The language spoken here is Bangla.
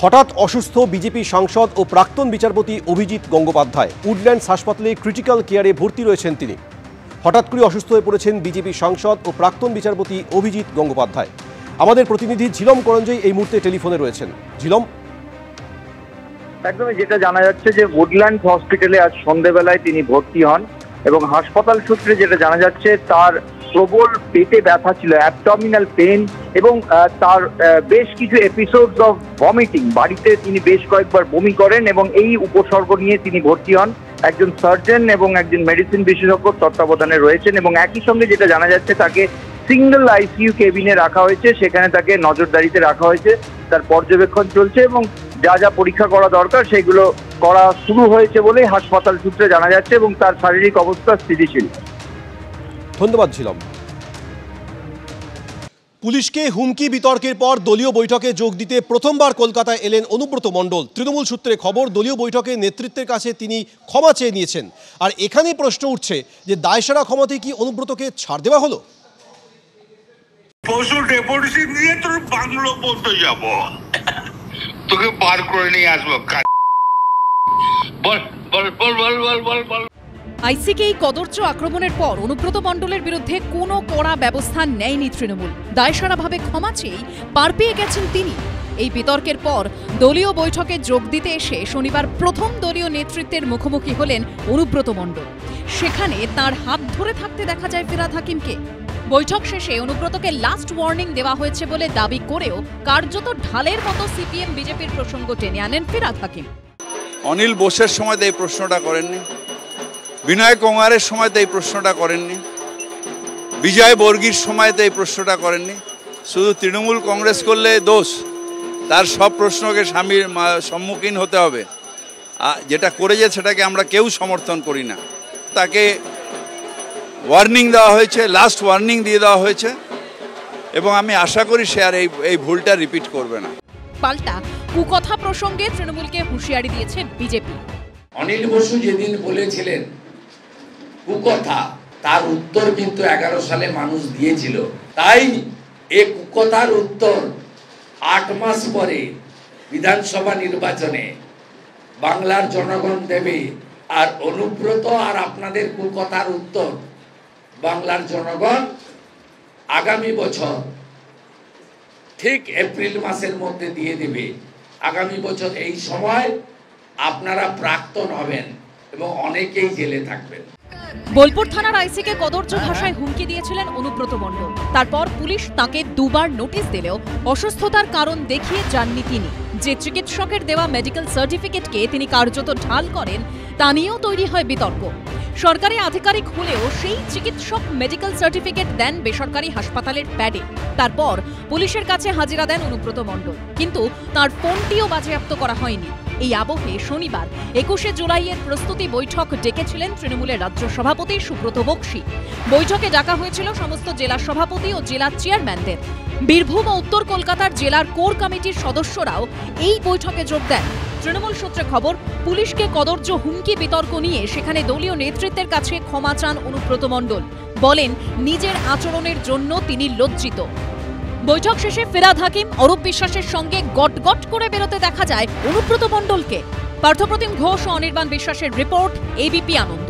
হঠাৎ অসুস্থ বিজেপি সাংসদ ও প্রাক্তন বিচারপতি অভিজিৎ গঙ্গোপাধ্যায় উডল্যান্ডস হাসপাতালে ক্রিটিক্যাল কেয়ারে ভর্তি রয়েছেন তিনি। হঠাৎ করে অসুস্থ হয়ে পড়েছেন বিজেপি সাংসদ ও প্রাক্তন বিচারপতি অভিজিৎ গঙ্গোপাধ্যায়। আমাদের প্রতিনিধি ঝিলম করঞ্জয় এই মুহূর্তে টেলিফোনে রয়েছেন। ঝিলম, একদমই যেটা জানা যাচ্ছে যে উডল্যান্ডস হসপিটালে আজ সন্ধ্যাবেলায় তিনি ভর্তি হন এবং হাসপাতাল সূত্রে যেটা জানা যাচ্ছে তার প্রবল পেটে ব্যথা ছিল, অ্যাবডোমিনাল পেন এবং তার বেশ কিছু এপিসোডস অফ ভমিটিং। বাড়িতে তিনি বেশ কয়েকবার বমি করেন এবং এই উপসর্গ নিয়ে তিনি ভর্তি হন। একজন সার্জন এবং একজন মেডিসিন বিশেষজ্ঞ তত্ত্বাবধানে রয়েছেন এবং একই সঙ্গে যেটা জানা যাচ্ছে তাকে সিঙ্গেল আইসিইউ কেবিনে রাখা হয়েছে, সেখানে তাকে নজরদারিতে রাখা হয়েছে। তার পর্যবেক্ষণ চলছে এবং যা যা পরীক্ষা করা দরকার সেগুলো করা শুরু হয়েছে বলেই হাসপাতাল সূত্রে জানা যাচ্ছে এবং তার শারীরিক অবস্থা স্থিতিশীল। ধন্যবাদ ঝিলম। পুলিশকে হুমকি বিতর্কের পর দলীয় বৈঠকে যোগ দিতে প্রথমবার কলকাতায় এলেন অনুব্রত মণ্ডল। তৃণমূল সূত্রে খবর, দলীয় বৈঠকে নেতৃত্বের কাছে তিনি ক্ষমা চেয়ে নিয়েছেন। আর এখানেই প্রশ্ন উঠছে যে দায়সারা ক্ষমাতে কি অনুব্রতকে ছাড় দেওয়া হলো? পশু ডেপুটেশন দিয়ে তোর বাংলো পড়তে যাব, তোকে বার করে নিয়ে আসবো। বল বল বল বল বল বল বল। আইসিকে এই কদর্য আক্রমণের পর অনুব্রত মণ্ডলের বিরুদ্ধে কোনো কড়া ব্যবস্থা নেয়নি তৃণমূল। দায়সারাভাবে ক্ষমা চেয়েই পার পেয়ে গেছেন তিনি। এই বিতর্কের পর দলীয় বৈঠকে যোগ দিতে এসে শনিবার প্রথম দলীয় নেতৃত্বের মুখোমুখি হলেন অনুব্রত মণ্ডল। সেখানে তার হাত ধরে থাকতে দেখা যায় ফিরহাদ হাকিমকে। বৈঠক শেষে অনুব্রতকে লাস্ট ওয়ার্নিং দেওয়া হয়েছে বলে দাবি করেও কার্যত ঢালের মতো সিপিএম বিজেপির প্রসঙ্গ টেনে আনেন ফিরহাদ হাকিম। অনিল বোসের সময় এই প্রশ্নটা করেননি, বিনয় কুমারের সময় এই প্রশ্নটা করেননি, বিজয় বর্গীর সময় এই প্রশ্নটা করেননি। শুধু তৃণমূল কংগ্রেস করলে দোষ, তার সব প্রশ্নকে সম্মুখীন হতে হবে। যেটা করেছে সেটাকে আমরা কেউ সমর্থন করি না। তাকে ওয়ার্নিং দেওয়া হয়েছে, লাস্ট ওয়ার্নিং দিয়ে দেওয়া হয়েছে এবং আমি আশা করি সে আর এই ভুলটা রিপিট করবে না। পাল্টা কুকথা প্রসঙ্গে তৃণমূলকে হুঁশিয়ারি দিয়েছে বিজেপি। অনিল বসু যেদিন বলেছিলেন কুকথা, তার উত্তর কিন্তু 11 সালে মানুষ দিয়েছিল। তাই এই কুকথার উত্তর 8 মাস পরে বিধানসভা নির্বাচনে বাংলার জনগণ দেবে। আর অনুব্রত আর আপনাদের কুকথার উত্তর বাংলার জনগণ আগামী বছর ঠিক এপ্রিল মাসের মধ্যে দিয়ে দেবে। আগামী বছর এই সময় আপনারা প্রাক্তন হবেন এবং অনেকেই জেলে থাকবেন। বোলপুর থানার আইসিকে কদর্য ভাষায় হুমকি দিয়েছিলেন অনুব্রত মণ্ডল। তারপর পুলিশ তাকে দুবার নোটিশ দিলেও অসুস্থতার কারণ দেখিয়ে যাননি তিনি। যে চিকিৎসকের দেওয়া মেডিকেল সার্টিফিকেটকে তিনি কার্যত ঢাল করেন তা নিয়েও তৈরি হয় বিতর্ক। সরকারি আধিকারিক হলেও সেই চিকিৎসক মেডিকেল সার্টিফিকেট দেন বেসরকারি হাসপাতালের প্যাডে। তারপর পুলিশের কাছে হাজিরা দেন অনুব্রত মণ্ডল, কিন্তু তার ফোনটিও বাজেয়াপ্ত করা হয়নি। এই আবহে শনিবার 21শে জুলাইয়ের প্রস্তুতি বৈঠক ডেকেছিলেন তৃণমূলের রাজ্য সভাপতি সুব্রত বক্সী। বৈঠকে ডাকা হয়েছিল সমস্ত জেলা সভাপতি ও জেলা চেয়ারম্যানদের। বীরভূম ও উত্তর কলকাতার জেলার কোর কমিটির সদস্যরাও এই বৈঠকে যোগ দেন। তৃণমূল সূত্রে খবর, পুলিশকে কদর্য হুমকি বিতর্ক নিয়ে সেখানে দলীয় নেতৃত্বের কাছে ক্ষমা চান অনুব্রত মণ্ডল। বলেন নিজের আচরণের জন্য তিনি লজ্জিত। বৈঠক শেষে ফিরহাদ হাকিম, অরূপ বিশ্বাসের সঙ্গে গট করে বেরোতে দেখা যায় অনুব্রত মণ্ডলকে। পার্থপ্রতিম ঘোষ ও অনির্বাণ বিশ্বাসের রিপোর্ট, এবিপি আনন্দ।